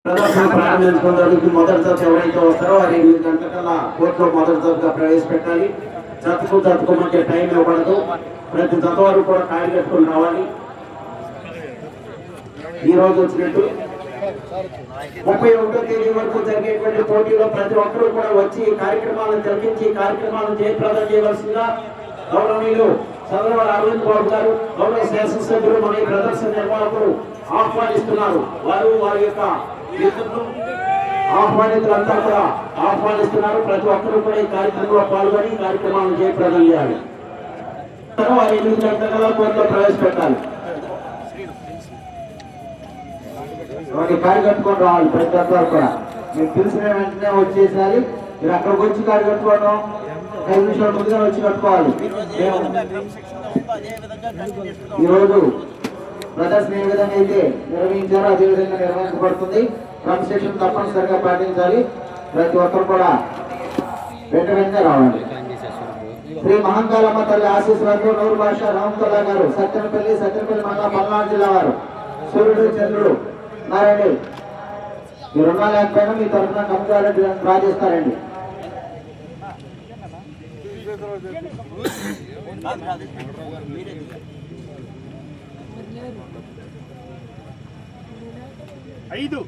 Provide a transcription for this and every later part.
ప్రదర్శన ప్రారంభించుకునేందుకు మొదటి జత ఎవరైతే వస్తారో వారు 8 గంటల కోర్టులో మొదటి జతగా ప్రవేశపెట్టాలి. జతకుమంటే టైం ఇవ్వబడదు. ప్రతి జత వారు కూడా కాయలు కట్టుకుని రావాలి. ఈ రోజు వచ్చినట్టు 31వ తేదీ వరకు జరిగేటువంటి పోటీలో ప్రతి ఒక్కరూ కూడా వచ్చి ఈ కార్యక్రమాలను తిలకించి కార్యక్రమాలను జయప్రదం చేయవలసిందిగా గౌరవనీయులు చంద్రబాబు అరవింద్ బాబు గారు, గౌరవ శాసనసభ్యులు మన ప్రదర్శన నిర్వాహకులు ఆహ్వానిస్తున్నారు. వారు వారి యొక్క ఆహ్వానితులంతా కూడా ఆహ్వానిస్తున్నారు. ప్రతి ఒక్కరూ కూడా ఈ కార్యక్రమంలో పాల్గొని కార్యక్రమాలను జయప్రదం చేయాలి. వారు 8 గంటల కోర్టులో ప్రవేశపెట్టాలి. వాటి కారు కట్టుకొని రావాలి. ప్రతి ఒక్కరు కూడా మీకు తెలిసిన వెంటనే వచ్చేసారి. మీరు అక్కడికి వచ్చి కారు కట్టుకోవడం 5 నిమిషాల ముందుగా వచ్చి కట్టుకోవాలి. ఈరోజు ప్రదర్శన ఏ విధంగా అయితే నిర్వహించారో అదే విధంగా నిర్వహించబడుతుంది. క్రమశిక్షణ తప్పనిసరిగా పాటించాలి. ప్రతి ఒక్కరు కూడా వెంటనే రావాలి. శ్రీ మహంకాళమ్మ తల్లి ఆశీస్సులతో నూరు భాష రామతుల్లా గారు, సత్తెనపల్లి మండలం పల్నాడు జిల్లా వారు, సూర్యుడు చంద్రుడు నారాయణ మీరు ఉన్నా లేకపోయినా మీ తరఫున కమిటీ డ్రా చేస్తారండి. ఐదో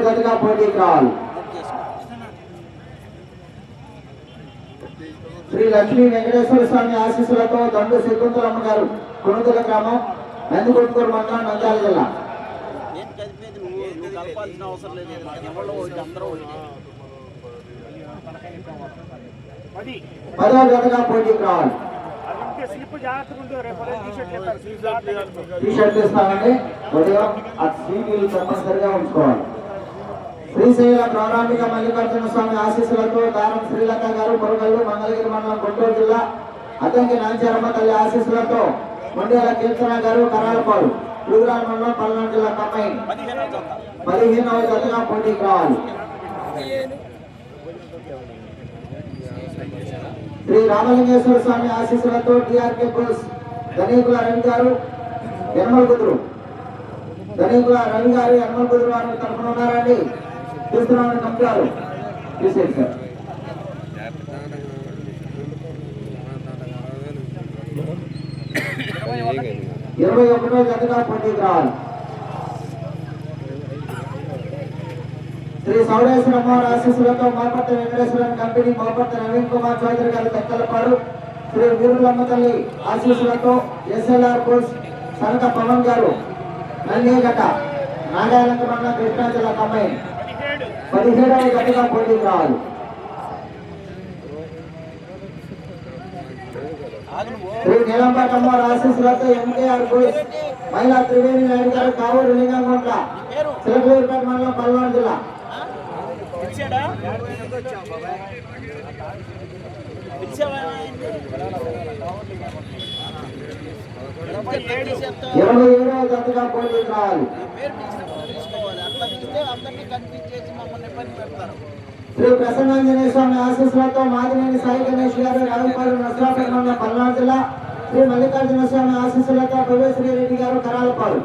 జతగా పోటీకి రావాలి. శ్రీ లక్ష్మీ వెంకటేశ్వర స్వామి ఆశీస్సులతో దండు శకుంతలమ్మ గారు, కొనుగోలు గ్రామం, నందికొట్కూరు మండలం, నంద్యాల జిల్లా. 10వ జతగా పోటీకి రావాలి. టీషర్ట్ ఇస్తామండి. ఉదయం ఆ సీట్లు తప్పనిసరిగా ఉంచుకోవాలి. శ్రీశైల ప్రారంభిక మల్లికార్జున స్వామి ఆశీస్సులతో దారం శ్రీలత గారు, కొరగల్లు, మంగళగిరి మండలం, గుంటూరు జిల్లా. అతంకి నాంచారమ్మ తల్లి ఆశీస్సులతో మండ్యాల కీర్తన గారు, కరాలపాడు, గురుగ్రామ మండలం, పల్నాడు జిల్లా. కంబైన్ 15వ జతగా పోటీకి రావాలి. శ్రీ రామలింగేశ్వర స్వామి ఆశీస్సులతో టిఆర్కే బోస్ ధనీకుల రవి గారు, యనమల కుదురు, ధనీకుల రవి గారు, యనమల కుదురు వారి తరఫున ఉన్నారండి. చూస్తున్నామని కంపారు తీసేది సార్. 21వ జతగా పోటీకి రావాలి. శ్రీ సౌడేశ్వర అమ్మవారి ఆశీస్సులతో మోపర్తి వెంకటేశ్వరన్ కంపెనీ, మోపర్తి నవీన్ కుమార్ చౌదరి గారు, తెక్కలపాడు. శ్రీ వీరులమ్మ తల్లి ఆశీస్సులతో ఎస్ఎల్ఆర్ కోర్స్ సనక పవన్ గారు, నల్లిగడ్డ, నాగాలంక మండలం, కృష్ణా జిల్లా. కంబైన్ 17వ జతగా పోటీకి రావాలి. శ్రీ నీలంపాటి అమ్మవారి ఆశీస్సులతో ఎంకేఆర్ కోర్స్ మహిళా త్రివేణి నాయుడు గారు, కావూరు లింగంగుంట్ల, చిలకలూరుపేట మండలం, పల్నాడు జిల్లా. 27వ జతగా పోటీకి రావాలి. శ్రీ ప్రసన్నాంజనేయ స్వామి ఆశీస్సులతో మాదినేని సాయి గణేష్ గారు, రావిపాడు, నర్సరాపేట మండలం, పల్నాడు జిల్లా. శ్రీ మల్లికార్జున స్వామి ఆశీస్సులతో భువేశ్వరి రెడ్డి గారు, కరాలపాడు,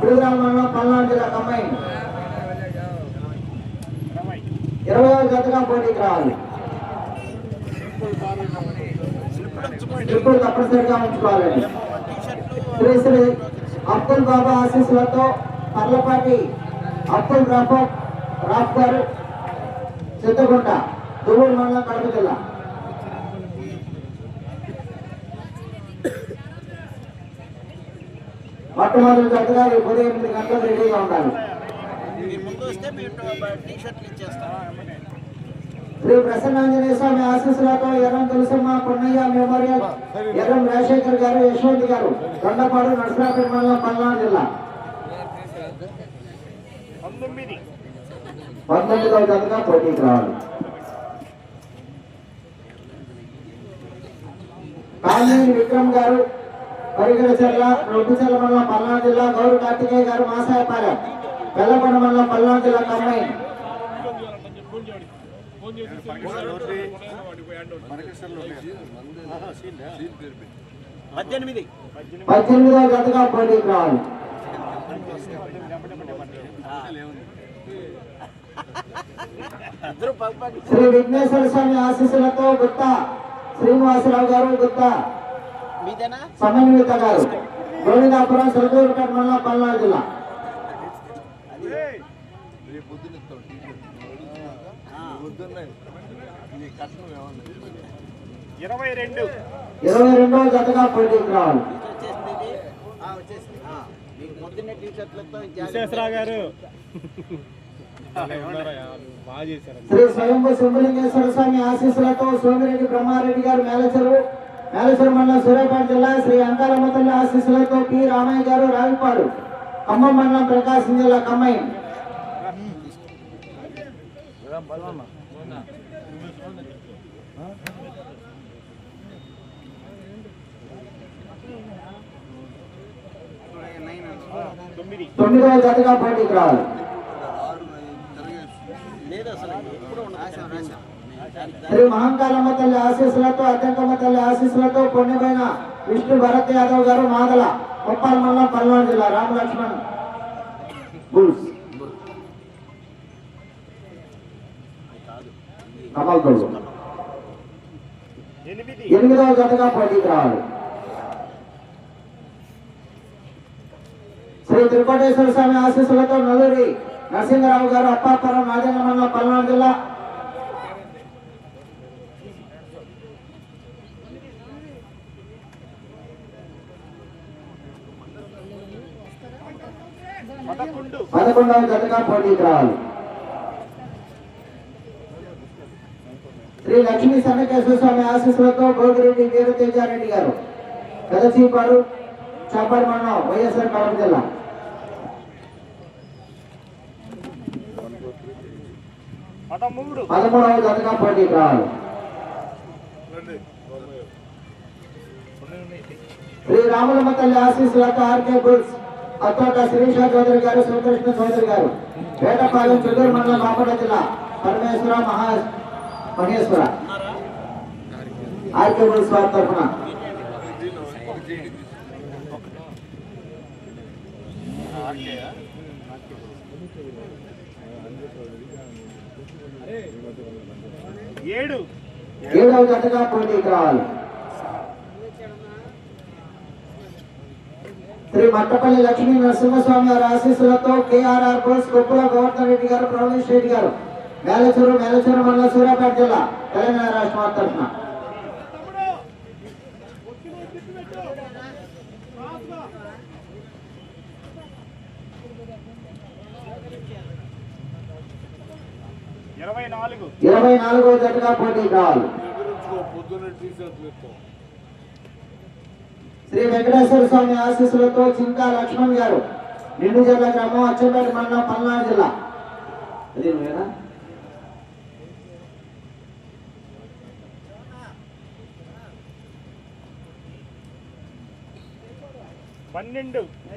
గురుగ్రామ మండలం, పల్నాడు జిల్లా. కంబైన్ 20వ జతగా పోటీకి రావాలి. ఇప్పుడు తప్పనిసరిగా ఉంచుకోవాలండి. శ్రీ శ్రీ అబ్దుల్ బాబా ఆశీస్సులతో పర్లపాటి అబ్దుల్ రాఫ్ గారు, సిద్ధగుంట, దువ్వూరు మండలం, కడప జిల్లా. మొట్టమొదటి జతగా ఉదయం 8 గంటలకు రెడీగా ఉండాలి. శ్రీ ప్రసన్నాంజనేయ స్వామి ఆశీస్సులతో ఎర్రం తులసమ్మ పొన్నయ్య మెమోరియల్, ఎర్రం రాజశేఖర్ గారు, యశ్వంత్ గారు, కొండపాడు, నర్సరాపేట మండలం, పల్నాడు జిల్లా. 19వ జతగా పోటీకి రావాలి. కాళేని విక్రమ్ గారు, పరిగెడచెర్ల, రొడ్డుచెర్ల మండలం, పల్నాడు జిల్లా. గౌరు కార్తికేయ గారు, మాసాయపాలెం, బెల్లకొండ మండలం, పల్నాడు జిల్లా. కంబైన్ 18వ జతగా పోటీకి రావాలి. శ్రీ విఘ్నేశ్వర స్వామి ఆశీస్సులతో గుత్తా శ్రీనివాసరావు గారు, గుత్తా సమన్విత గారు, గోవిందాపురం, సరదూరుపేట మండలం, పల్నాడు జిల్లా. 22వ జతగా పోటీకి రావాలి. శ్రీ స్వయంభూ శంభులింగేశ్వర స్వామి ఆశీస్సులతో సోమిరెడ్డి బ్రహ్మారెడ్డి గారు, మేలచెరు మండలం, సూర్యాపేట జిల్లా. శ్రీ అంకారమ్మ తల్లి ఆశీస్సులతో పి రామయ్య గారు, రావిపాడు, ఖమ్మం మండలం, ప్రకాశం జిల్లా. కమ్మయ్య 9వ జతగా పోటీకి రావాలి. శ్రీ మహంకాళమ్మ తల్లి ఆశీస్సులతో, అద్దంకమ్మ తల్లి ఆశీస్సులతో పొన్నిపోయిన విష్ణు భరత్ యాదవ్ గారు, మాదల, కొప్పాల మండలం, పల్నాడు జిల్లా. రామలక్ష్మణ్ బుల్స్ కమల్ గౌడ్ 8వ జతగా పోటీకి రావాలి. శ్రీ త్రికోటేశ్వర స్వామి ఆశీస్సులతో నల్లూరి నరసింహరావు గారు, అప్పాపురం, రాజంగ మండలం, పల్నాడు జిల్లా. పదకొండవ జతగా పోటీకి రావాలి. శ్రీ లక్ష్మీ సన్నకేశ్వర స్వామి ఆశీస్సులతో భోగిరెడ్డి వీరతేజారెడ్డి గారు, పెదచీపాడు, చాపాడు మండలం, వైఎస్ఆర్ కడప జిల్లా. 13వ జతగా పోటీకి రావాలి. శ్రీ రాములమ్మ తల్లి ఆశీస్సులతో ఆర్కే బుల్స్, అత్తోట శిరీష చౌదరి గారు, శివకృష్ణ చౌదరి గారు, వేటపాలెం, చిత్తూరు మండలం, బాపట్ల జిల్లా. పరమేశ్వర మహేశ్వర ఆర్కే బుల్స్ వారి తరఫున. ఏడవ జతగా పోటీకి రావాలి. శ్రీ మట్టపల్లి లక్ష్మీ నరసింహస్వామి గారి ఆశీస్సులతో కేఆర్ఆర్ బోస్, కొప్పుల గోవర్ధన్ రెడ్డి గారు, ప్రవీణ్ రెడ్డి గారు, మేలచెరు మండలం, సూర్యాపేట జిల్లా, తెలంగాణ రాష్ట్రం తరఫున. ఇరవై 24వ జతగా పోటీకి రావాలి. శ్రీ వెంకటేశ్వర స్వామి ఆశీస్సులతో చింకా లక్ష్మణ్ గారు, నిండుజల్ల గ్రామం, అచ్చంపేట మండలం, పల్నాడు జిల్లా. అదే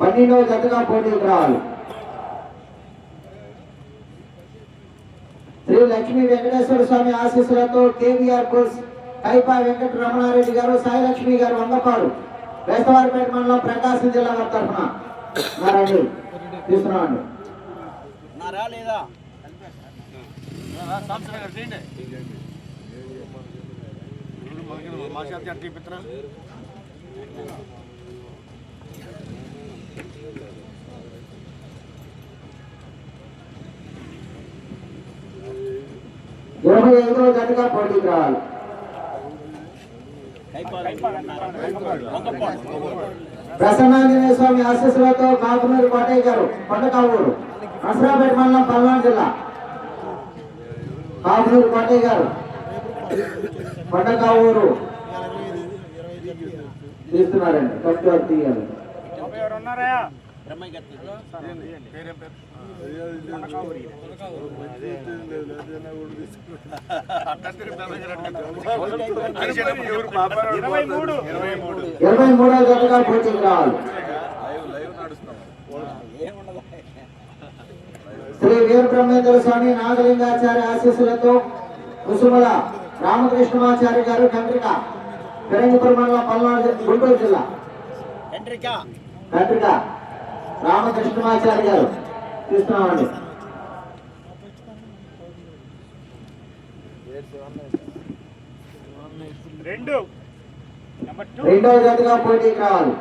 12వ జతగా పోటీకి రావాలి. శ్రీ లక్ష్మీ వెంకటేశ్వర స్వామి ఆశీస్సులతో కేవీఆర్ కోర్స్, కైపా వెంకట రమణారెడ్డి గారు, సాయిలక్ష్మి గారు, వంగపాడు, వేస్తవారిపేట మండలం, ప్రకాశం జిల్లా వారి తరఫున. నారాయణ తీసుకున్నామండి. ఇరవై 25వ జతగా పోటీకి రావాలి. ప్రసన్నాంజనేయ స్వామి ఆశీస్సులతో కాకునూరు కోటయ్య గారు, కొండకావూరు, నసరాపేట మండలం, పల్నాడు జిల్లా. కాకునూరు కోటయ్య గారు, కొండకావూరు తీస్తున్నారండి. ఫస్ట్ వారు తీయాలి. ఇరవై 23వ జతగా పోటీకి రావాలి. శ్రీ వీరబ్రహ్మేంద్ర స్వామి నాగలింగాచార్య ఆశీస్సులతో కుసుమల రామకృష్ణమాచార్య గారు, కంట్రిక, ఫిరంగిపురం మండలం, పల్నాడు, గుంటూరు జిల్లా. కంట్రిక రామకృష్ణమాచారి గారు చూస్తున్నామండి. రెండవ జతగా పోటీకి రావాలి.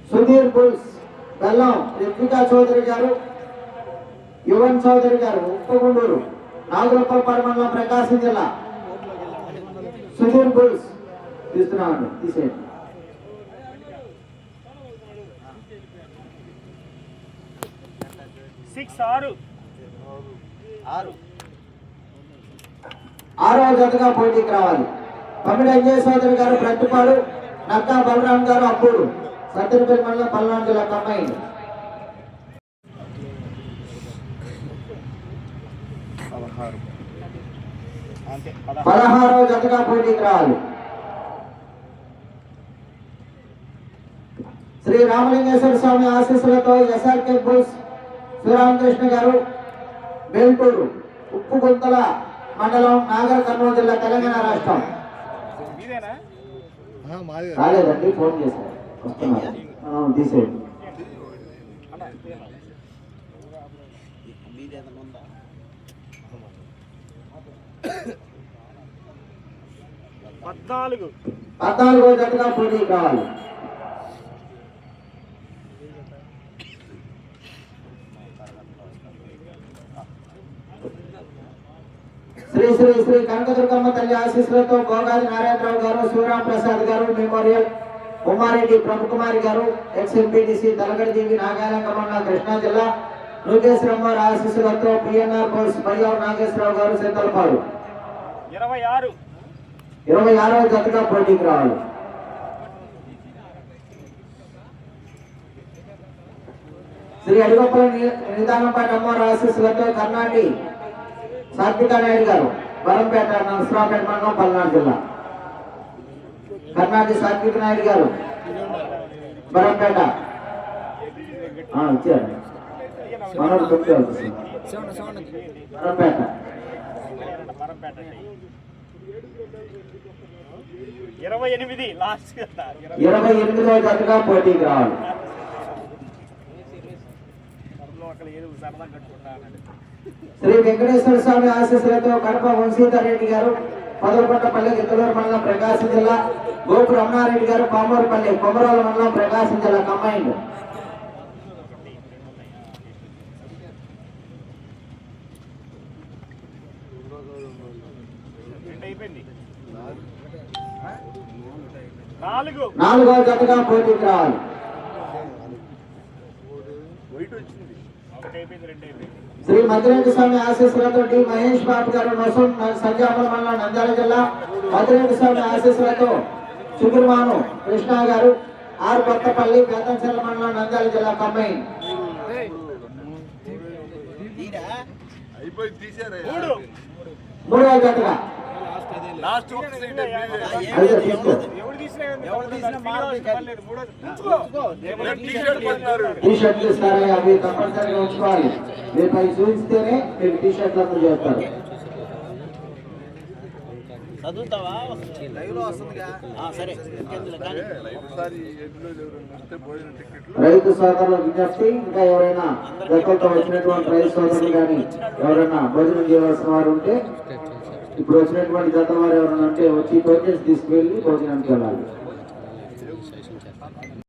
సుధీర్ బుల్స్ బెల్లం రిత్వికా చౌదరి గారు, యువన్ చౌదరి గారు, ఉప్పగుండూరు, నాగులపల్లి మండలం, ప్రకాశం జిల్లా. సుధీర్ బుల్స్ తీస్తున్నామండి, తీసేయండి. ఆరవ జతగా పోటీకి రావాలి. పమిడి అంజయ్ చౌదరి గారు ప్రతిపాడు, నక్కా బలరాం గారు అబ్బూరు, సత్తెనపల్లి మండలం, పల్నాడు జిల్లా కంబైన్. 16వ జతగా పోటీకి రావాలి. శ్రీ రామలింగేశ్వర స్వామి ఆశీస్సులతో ఎస్ఆర్కే బుల్స్ శ్రీరామకృష్ణ గారు, బెల్టూరు, ఉప్పుగుంతల మండలం, నాగర్ కర్నూలు జిల్లా, తెలంగాణ రాష్ట్రం. రాలేదండి, ఫోన్ చేశారు, వస్తున్నారు, తీసేయండి. పద్నాలుగో జతగా పోటీకి కావాలి. శ్రీ శ్రీ శ్రీ కనకదుర్గమ్మ తల్లి ఆశీస్సులతో గోగాది నారాయణరావు గారు, శివరాం ప్రసాద్ గారు మెమోరియల్, ఉమ్మారెడ్డి బ్రహ్మకుమారి గారు, ఎక్స్ఎంపీటీసీ తలగడిదేవి, నాగాలంక మండలం, కృష్ణా జిల్లా, లోకేశ్వరమ్మ ఆశీస్సులతో పిఎన్ఆర్ బోల్స్ బయ్యావు నాగేశ్వరరావు గారు, సింతలపాడు. 26వ జతగా పోటీకి రావాలి. శ్రీ అడిగొప్పల నిదానంపాటి అమ్మవారి ఆశీస్సులతో కర్ణాటి సాత్వికా నాయుడు గారు, వరంపేట, నరసరావుపేట మండలం, పల్నాడు జిల్లా. కర్ణాటి సాత్విక నాయుడు గారు, వరంపేట ఇచ్చారు, వరంపేట 28వ జతగా పోటీకి రావాలి. శ్రీ వెంకటేశ్వర స్వామి ఆశీస్సులతో కడప వంశీధర్రెడ్డి గారు, పదకొండపల్లి, గిద్దలూరు మండలం, ప్రకాశం జిల్లా, గోపు రమణారెడ్డి గారు, పామూరుపల్లి, కొమరోల మండలం, ప్రకాశం జిల్లా కంబైన్డ్. నాలుగో జతగా పోటీకి రావాలి. శ్రీ మద్దిరెడ్డి స్వామి ఆశీస్సులతో డి మహేష్ బాబు గారు, నొసం, సంజాపల మండలం, నంద్యాల జిల్లా. మద్దిరెడ్డి స్వామి ఆశీస్సులతో సుకుర్మాను కృష్ణ గారు, ఆర్ కొత్తపల్లి, బేతంచెర్ల మండలం, నంద్యాల జిల్లా కంబైన్. మూడవ జతగా టీషర్ట్లు ఇస్తారా, అవి తప్పనిసరిగా ఉంచుకోవాలి. రేపు అవి చూపిస్తేనే మీరు టీషర్ట్లు అందరూ చేస్తారు. రైతు సోదరుల విజ్ఞప్తి, ఇంకా ఎవరైనా గతంతో వచ్చినటువంటి రైతు సోదరులు కానీ ఎవరైనా భోజనం చేయవలసిన వారు ఉంటే, ఇప్పుడు వచ్చినటువంటి జత వారు ఎవరైనా ఉంటే వచ్చి టోకెన్స్ తీసుకువెళ్ళి భోజనానికి వెళ్ళాలి.